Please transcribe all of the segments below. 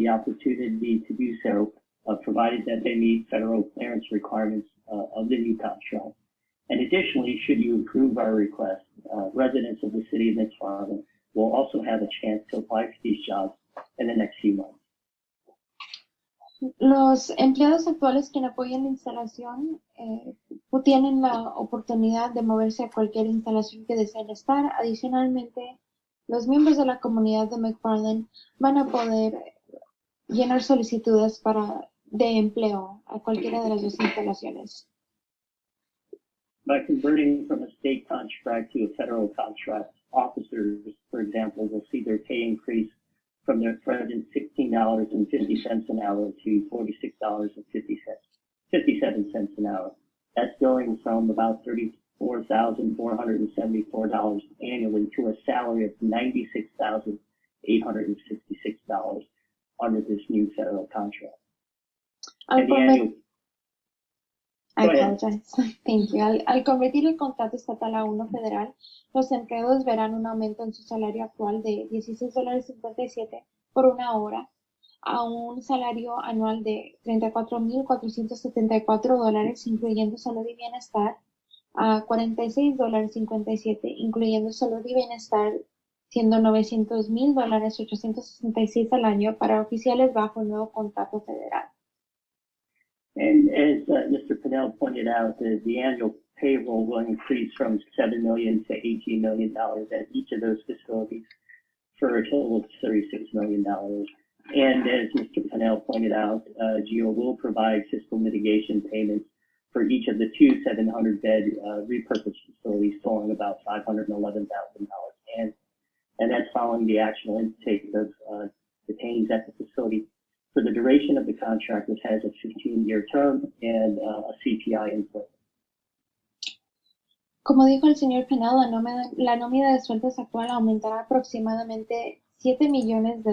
the opportunity to do so, provided that they meet federal clearance requirements of the new contract. And additionally, should you approve our request, residents of the city of McFarland will also have a chance to apply for these jobs in the next few months. Los empleados actuales que apoyan la instalación tienen la oportunidad de moverse a cualquier instalación que deseen estar. Adicionalmente, los miembros de la comunidad de McFarland van a poder llenar solicitudes de empleo a cualquiera de las dos instalaciones. By converting from a state contract to a federal contract, officers, for example, will see their pay increase from their present $16.50 an hour to $46.57 an hour. That's going from about $34,474 annually to a salary of $96,866 under this new federal contract. Thank you. Al convertir el contrato estatal a uno federal, los empleados verán un aumento en su salario actual de $16.57 por una hora a un salario anual de $34,474, incluyendo salud y bienestar, a $46.57, incluyendo salud y bienestar, siendo $900,000, $866 al año para oficiales bajo el nuevo contrato federal. And as Mr. Pinnell pointed out, the annual payroll will increase from $7 million to $18 million at each of those facilities for a total of $36 million. And as Mr. Pinnell pointed out, GEO will provide fiscal mitigation payments for each of the two 700-bed repurposed facilities, totaling about $511,000. And that's following the actual intake of detainees at the facility for the duration of the contract, which has a 15-year term and a CPI input. Como dijo el señor Pinnell, la nómina de sueldos actual aumentará aproximadamente $7 millones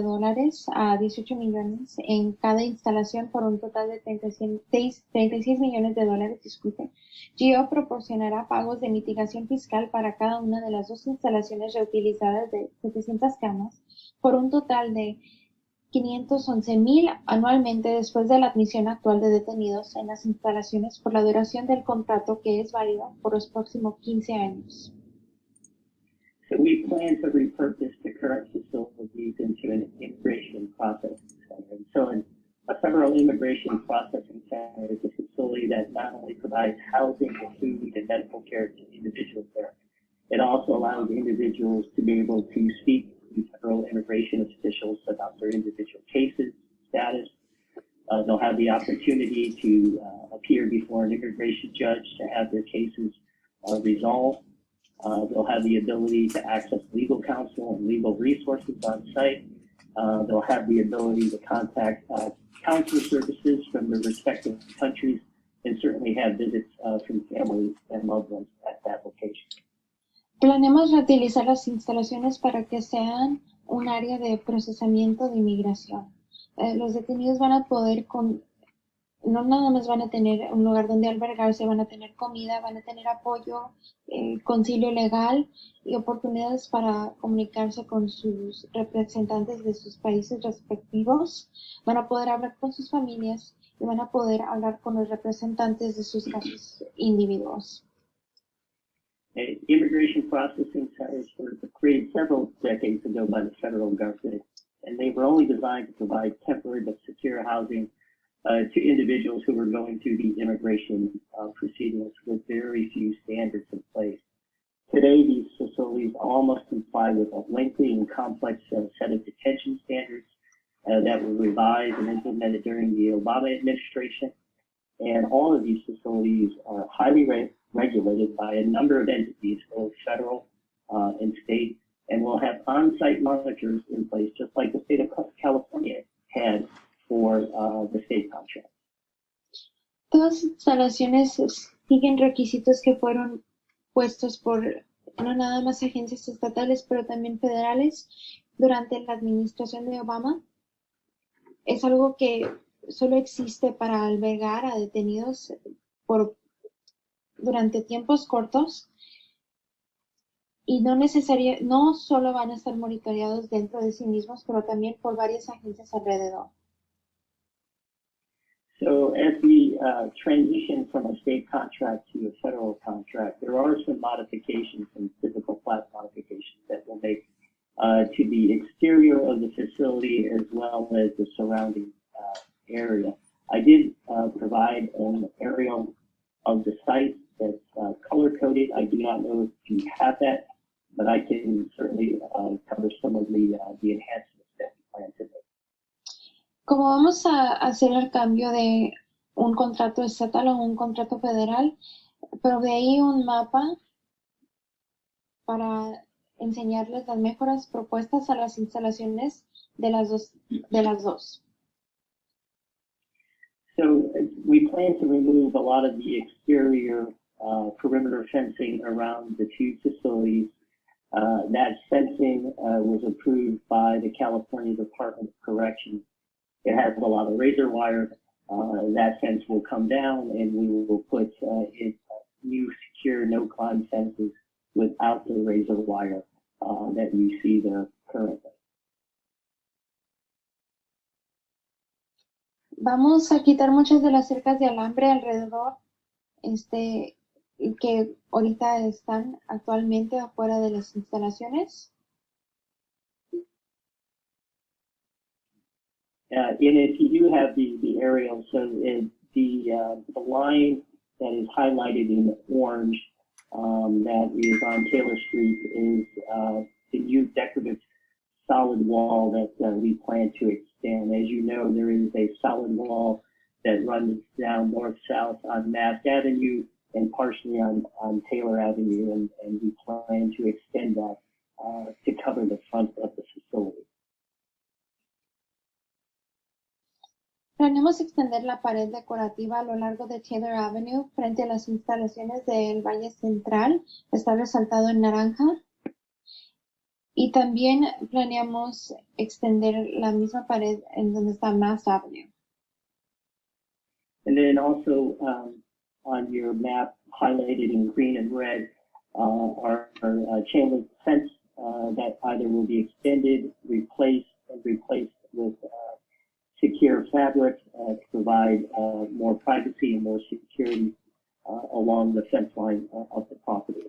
a $18 millones en cada instalación por un total de $36 millones. Disculpe. GEO proporcionará pagos de mitigación fiscal para cada una de las dos instalaciones reutilizadas de 700 camas por un total de $511,000 anualmente después de la admisión actual de detenidos en las instalaciones por la duración del contrato, que es válido por los próximos 15 años. So we plan to repurpose the current facilities into an immigration processing center. And so a federal immigration processing center is a facility that not only provides housing and food and medical care to individuals there, it also allows individuals to be able to speak to federal immigration officials about their individual cases, status. They'll have the opportunity to appear before an immigration judge to have their cases resolved. They'll have the ability to access legal counsel and legal resources on site. They'll have the ability to contact counselor services from their respective countries and certainly have visits from families and loved ones at that location. Planeamos reutilizar las instalaciones para que sean un área de procesamiento de inmigración. Los detenidos van a poder, no nada más van a tener un lugar donde albergarse, van a tener comida, van a tener apoyo, concilio legal y oportunidades para comunicarse con sus representantes de sus países respectivos. Van a poder hablar con sus familias y van a poder hablar con los representantes de sus casos individuos. Immigration processing centers were created several decades ago by the federal government, and they were only designed to provide temporary but secure housing to individuals who were going through these immigration proceedings with very few standards in place. Today, these facilities all must comply with a lengthy and complex set of detention standards that were revised and implemented during the Obama administration. And all of these facilities are highly regulated by a number of entities, both federal and state, and will have on-site monitors in place, just like the state of California had for the state contract. Todas las instalaciones siguen requisitos que fueron puestos por no nada más agencias estatales, pero también federales durante la administración de Obama. Es algo que solo existe para albergar a detenidos durante tiempos cortos y no solo van a estar monitoreados dentro de sí mismos, pero también por varias agencias alrededor. So as we transition from a state contract to a federal contract, there are some modifications, some physical plat modifications that we'll make to the exterior of the facility as well as the surrounding area. I did provide an aerial of the site that's color-coded. I do not know if you have that, but I can certainly cover some of the enhancements that we plan to make. Como vamos a hacer el cambio de un contrato estatal a un contrato federal, proveí un mapa para enseñarles las mejoras propuestas a las instalaciones de las dos. So we plan to remove a lot of the exterior perimeter fencing around the two facilities. That fencing was approved by the California Department of Corrections. It has a lot of razor wire. That fence will come down and we will put new secure no-climb fences without the razor wire that you see there currently. Vamos a quitar muchas de las cercas de alambre alrededor, que ahorita están actualmente afuera de las instalaciones. And if you do have the aerial, so the line that is highlighted in orange that is on Taylor Street is the new decorative solid wall that we plan to extend. As you know, there is a solid wall that runs down north-south on Mass Avenue and partially on Taylor Avenue, and we plan to extend that to cover the front of the facility. Planeamos extender la pared decorativa a lo largo de Taylor Avenue frente a las instalaciones del Valle Central, está resaltado en naranja. Y también planeamos extender la misma pared en donde está Mass Avenue. And then also on your map highlighted in green and red are chain link fence that either will be extended, replaced with secure fabric to provide more privacy and more security along the fence line of the property.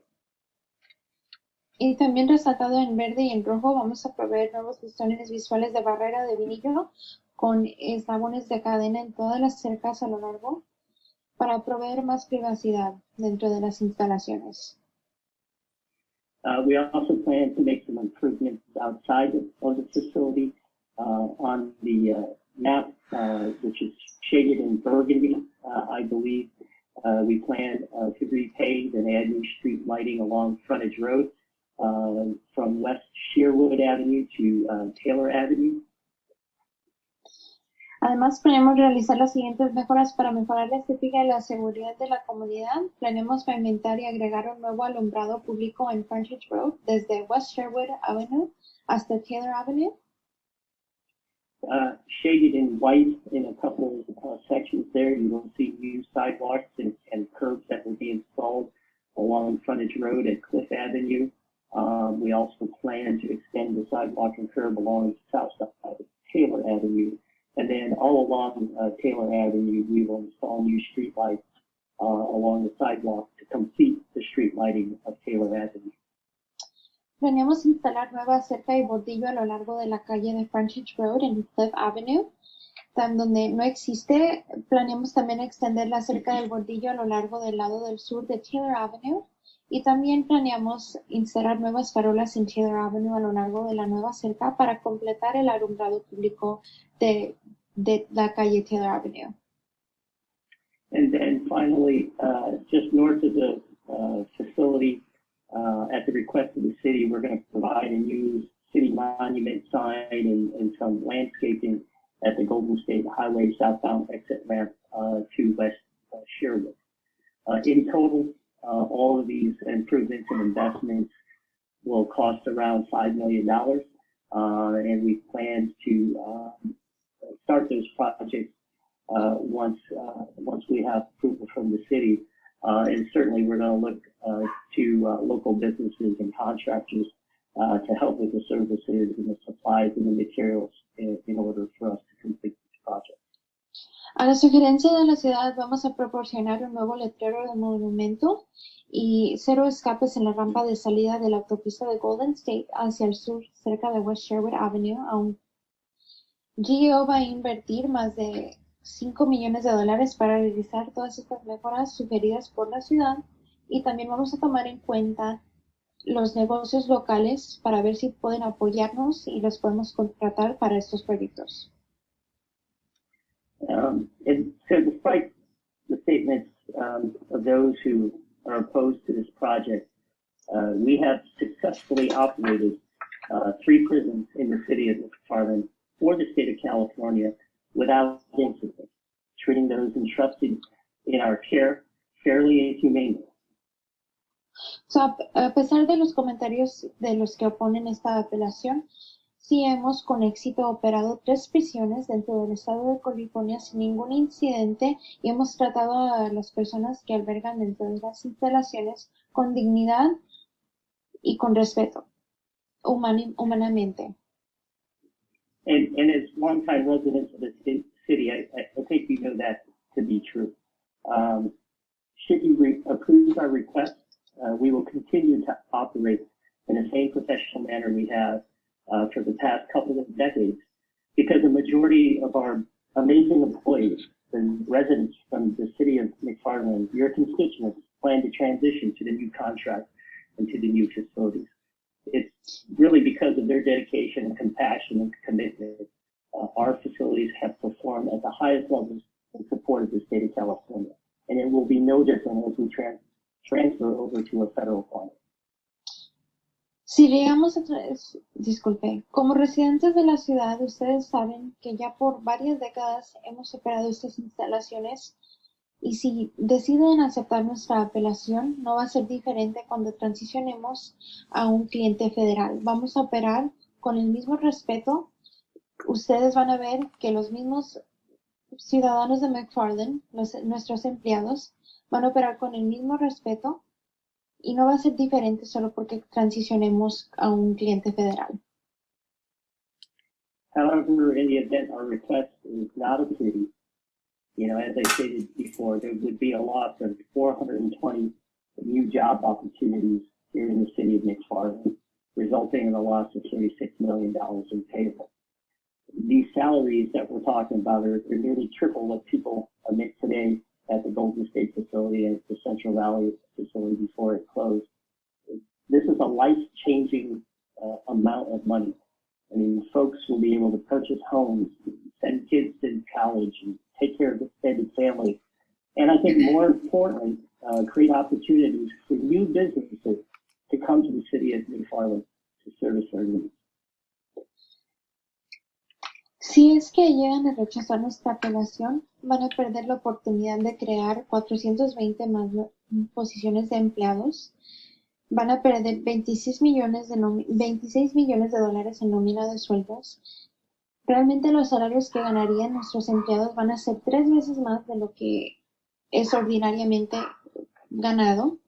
Y también resaltado en verde y en rojo, vamos a proveer nuevos listones visuales de barrera de vinilo con eslabones de cadena en todas las cercas a lo largo para proveer más privacidad dentro de las instalaciones. We also plan to make some improvements outside of the facility on the map, which is shaded in burgundy, I believe. We plan to repave and add new street lighting along Frontage Road from West Sherwood Avenue to Taylor Avenue. Además, planeamos realizar las siguientes mejoras para mejorar la estética y la seguridad de la comunidad. Planeamos pavimentar y agregar un nuevo alumbrado público en Frontage Road desde West Sherwood Avenue hasta Taylor Avenue. Shaded in white in a couple of sections there, you will see new sidewalks and curbs that will be installed along Frontage Road at Cliff Avenue. We also plan to extend the sidewalk and curb along the south side of Taylor Avenue. And then all along Taylor Avenue, we will install new street lights along the sidewalk to complete the street lighting of Taylor Avenue. Planeamos instalar nueva cerca y bordillo a lo largo de la calle de Frontage Road en Cliff Avenue. Donde no existe, planeamos también extender la cerca del bordillo a lo largo del lado del sur de Taylor Avenue. Y también planeamos instalar nuevas farolas en Taylor Avenue a lo largo de la nueva cerca para completar el alumbrado público de la calle Taylor Avenue. And then finally, just north of the facility, at the request of the city, we're going to provide a new city monument sign and some landscaping at the Golden State Highway southbound exit ramp to West Sherwood. In total, all of these improvements and investments will cost around $5 million, and we plan to start those projects once we have approval from the city. And certainly we're going to look to local businesses and contractors to help with the services and the supplies and the materials in order for us to complete this project. A la sugerencia de la ciudad vamos a proporcionar un nuevo letrero de monumento y cero escapes en la rampa de salida de la autopista de Golden State hacia el sur, cerca de West Sherwood Avenue. Aún GEO va a invertir más de $5 millones para realizar todas estas mejoras sugeridas por la ciudad y también vamos a tomar en cuenta los negocios locales para ver si pueden apoyarnos y los podemos contratar para estos proyectos. And so despite the statements of those who are opposed to this project, we have successfully operated 3 prisons in the city of McFarland for the state of California without incident, treating those entrusted in our care fairly and humanely. So, a pesar de los comentarios de los que oponen esta apelación, sí hemos con éxito operado 3 prisiones dentro del estado de California sin ningún incidente y hemos tratado a las personas que albergan dentro de las instalaciones con dignidad y con respeto, humanamente. And as longtime residents of the city, I think you know that to be true. Should you approve our request, we will continue to operate in the same professional manner we have for the past couple of decades, because the majority of our amazing employees and residents from the city of McFarland, your constituents, plan to transition to the new contract and to the new facilities. It's really because of their dedication and compassion and commitment. Our facilities have performed at the highest levels in support of the state of California, and it will be no different as we transfer over to a federal client. Si llegamos disculpe, como residentes de la ciudad, ustedes saben que ya por varias décadas hemos operado estas instalaciones y si deciden aceptar nuestra apelación, no va a ser diferente cuando transicionemos a un cliente federal. Vamos a operar con el mismo respeto. Ustedes van a ver que los mismos ciudadanos de McFarland, nuestros empleados, van a operar con el mismo respeto y no va a ser diferente solo porque transicionemos a un cliente federal. However, in the event our request is not approved, as I stated before, there would be a loss of 420 new job opportunities here in the city of McFarland, resulting in a loss of $36 million in payroll. These salaries that we're talking about are nearly triple what people make today at the Golden State facility and the Central Valley facility before it closed. This is a life-changing amount of money. I mean, folks will be able to purchase homes, send kids to college, and take care of extended family. And I think more importantly, create opportunities for new businesses to come to the city of McFarland to service their needs. Si es que llegan a rechazar nuestra apelación, van a perder la oportunidad de crear 420 más posiciones de empleados, van a perder 26 millones de dólares en nómina de sueldos. Realmente los salarios que ganarían nuestros empleados van a ser 3 veces más de lo que es ordinariamente ganado.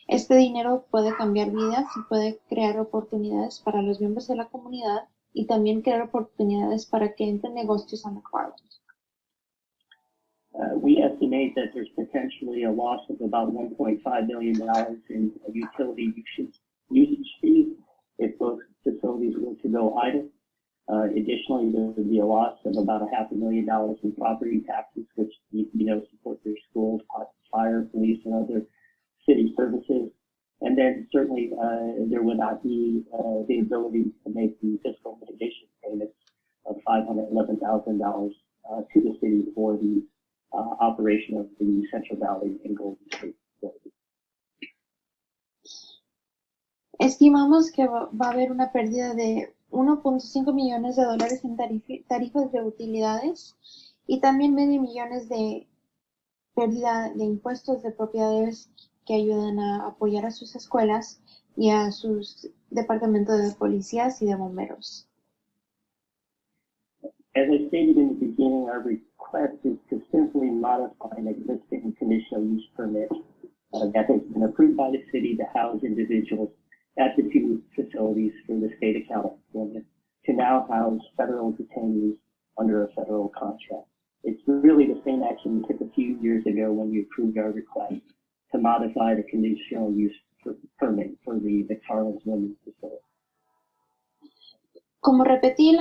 Este dinero puede cambiar vidas y puede crear oportunidades para los miembros de la comunidad y también crear oportunidades para que entren negocios a McFarland. We estimate that there's potentially a loss of about $1.5 million in utility usage fees if both facilities were to go idle. Additionally, there would be a loss of about $500,000 in property taxes, which support their schools, fire, police, and other city services. And then certainly there would not be the ability to make the fiscal mitigation payments of $511,000 to the city for the operation of the Central Valley and Golden State facility. Estimamos que va a haber una pérdida de $1.5 millones en tarifas de utilidades y también $0.5 millones de pérdida de impuestos de propiedades que ayudan a apoyar a sus escuelas y a sus departamentos de policías y de bomberos. As I stated in the beginning, our request is to simply modify an existing conditional use permit that has been approved by the city to house individuals at the 2 facilities for the state of California to now house federal detainees under a federal contract. It's really the same action we took a few years ago when we approved our request to modify the conditional use permit for the McFarland Women's Facility. Como repetí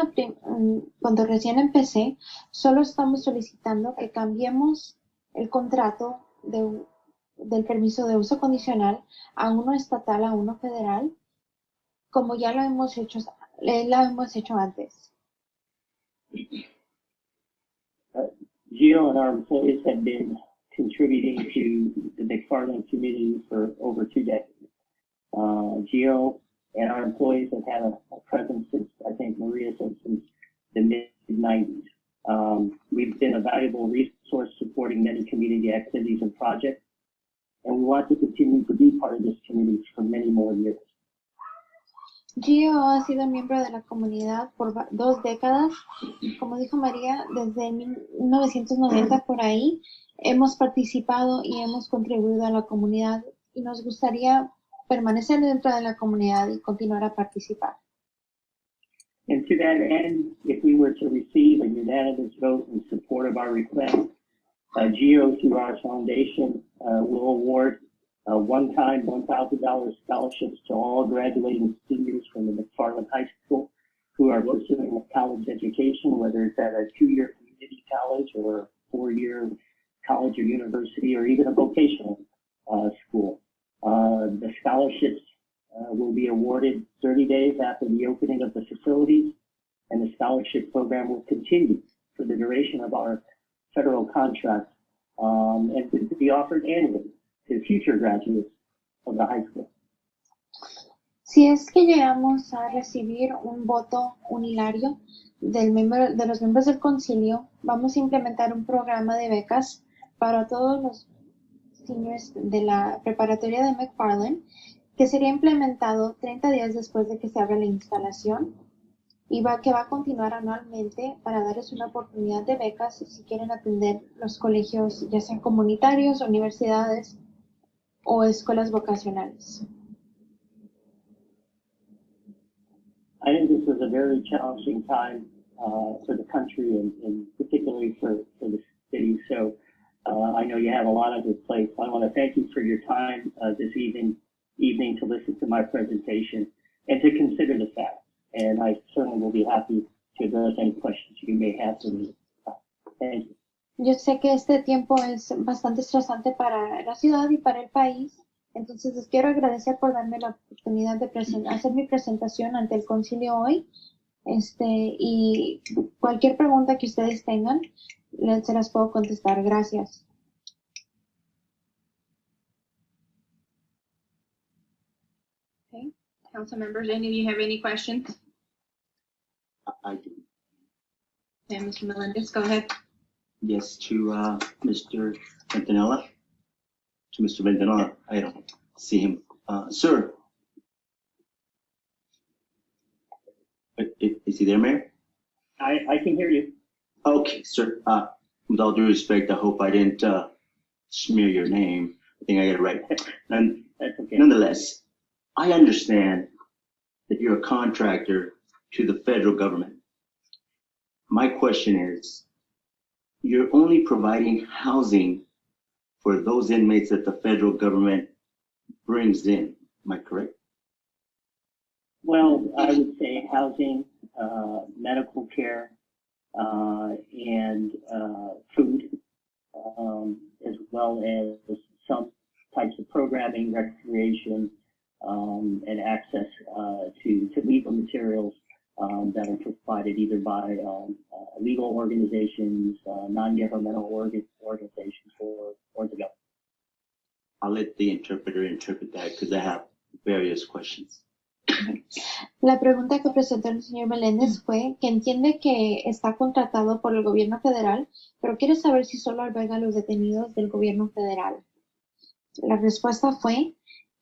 cuando recién empecé, solo estamos solicitando que cambiemos el contrato del permiso de uso condicional a uno estatal a uno federal, como ya lo hemos hecho antes. GEO and our employees have been contributing to the McFarland community for over 2 decades. GEO and our employees have had a presence since, I think Maria said, since the mid-90s. We've been a valuable resource supporting many community activities and projects, and we want to continue to be part of this community for many more years. GEO ha sido miembro de la comunidad por 2 décadas. Como dijo María, desde 1990 por ahí hemos participado y hemos contribuido a la comunidad y nos gustaría permanecer dentro de la comunidad y continuar a participar. And to that end, if we were to receive a unanimous vote in support of our request, GEO through our foundation will award one-time $1,000 scholarships to all graduating seniors from the McFarland High School who are pursuing a college education, whether it's at a 2-year community college or a 4-year college or university or even a vocational school. The scholarships will be awarded 30 days after the opening of the facilities, and the scholarship program will continue for the duration of our federal contract and will be offered annually to future graduates of the high school. Si es que llegamos a recibir un voto unilario de los miembros del concilio, vamos a implementar un programa de becas para todos los seniors de la preparatoria de McFarland, que sería implementado 30 días después de que se abra la instalación y que va a continuar anualmente para darles una oportunidad de becas si quieren atender los colegios, ya sean comunitarios, universidades o escuelas vocacionales. I think this was a very challenging time for the country and particularly for the city. So I know you have a lot on your plate. So I want to thank you for your time this evening to listen to my presentation and to consider the facts. And I certainly will be happy to address any questions you may have for me. Thank you. Yo sé que este tiempo es bastante estresante para la ciudad y para el país, entonces les quiero agradecer por darme la oportunidad de hacer mi presentación ante el concilio hoy. Y cualquier pregunta que ustedes tengan, se las puedo contestar. Gracias. Okay. Council members, any of you have any questions? I do. Okay, Mr. Melendez, go ahead. Yes, to Mr. Ventanella. To Mr. Ventanella, I don't see him. Sir. Is he there, Mayor? I can hear you. Okay, sir. With all due respect, I hope I didn't smear your name. I think I got it right. That's okay. Nonetheless, I understand that you're a contractor to the federal government. My question is, you're only providing housing for those inmates that the federal government brings in. Am I correct? Well, I would say housing, medical care, and food, as well as some types of programming, recreation, and access to legal materials that are provided either by legal organizations, non-governmental organizations, or the government. I'll let the interpreter interpret that because I have various questions. La pregunta que presentó el señor Meléndez fue que entiende que está contratado por el gobierno federal, pero quiere saber si solo alberga a los detenidos del gobierno federal. La respuesta fue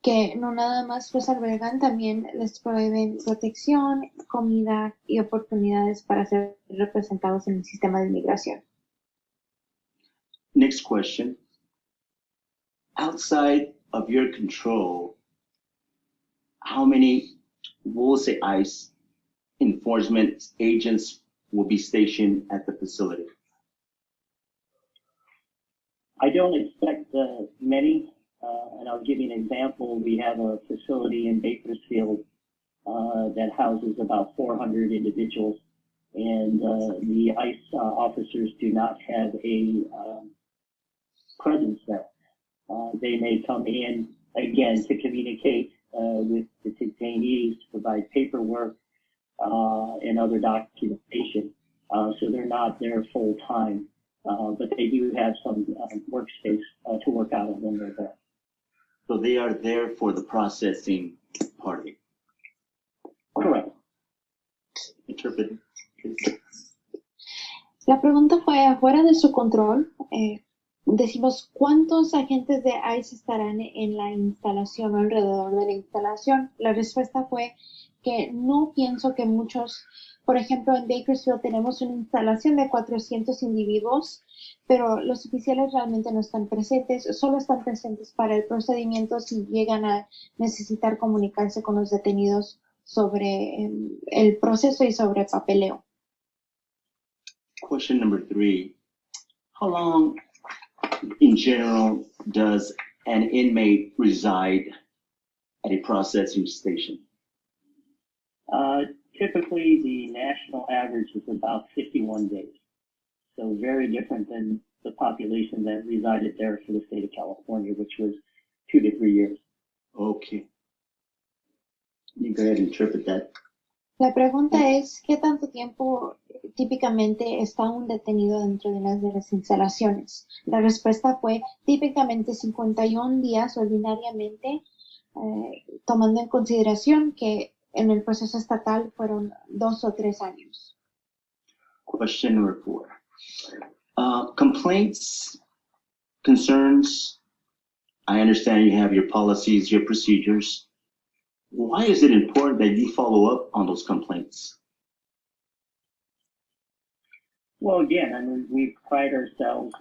que no nada más los albergan, también les proveen protección, comida y oportunidades para ser representados en el sistema de inmigración. Next question. Outside of your control, how many WOLSE ICE enforcement agents will be stationed at the facility? I don't expect many, and I'll give you an example. We have a facility in Bakersfield that houses about 400 individuals, and the ICE officers do not have a presence there. They may come in, again, to communicate with the detainees, to provide paperwork and other documentation. So they're not there full time, but they do have some workspace to work out of when they're there. So they are there for the processing part of it. Correct. Interpret. La pregunta fue, afuera de su control, decimos, ¿cuántos agentes de ICE estarán en la instalación o alrededor de la instalación? La respuesta fue que no pienso que muchos, por ejemplo, en Bakersfield tenemos una instalación de 400 individuos, pero los oficiales realmente no están presentes, solo están presentes para el procedimiento si llegan a necesitar comunicarse con los detenidos sobre el proceso y sobre papeleo. Question number 3. How long, in general, does an inmate reside at a processing station? Typically, the national average is about 51 days. So very different than the population that resided there for the state of California, which was 2 to 3 years. Okay. You go ahead and interpret that. La pregunta es, ¿qué tanto tiempo típicamente está un detenido dentro de una de las instalaciones? La respuesta fue típicamente 51 días ordinariamente, tomando en consideración que en el proceso estatal fueron 2 o 3 años. Question number 4. Complaints, concerns. I understand you have your policies, your procedures. Why is it important that you follow up on those complaints? Well, again, I mean, we pride ourselves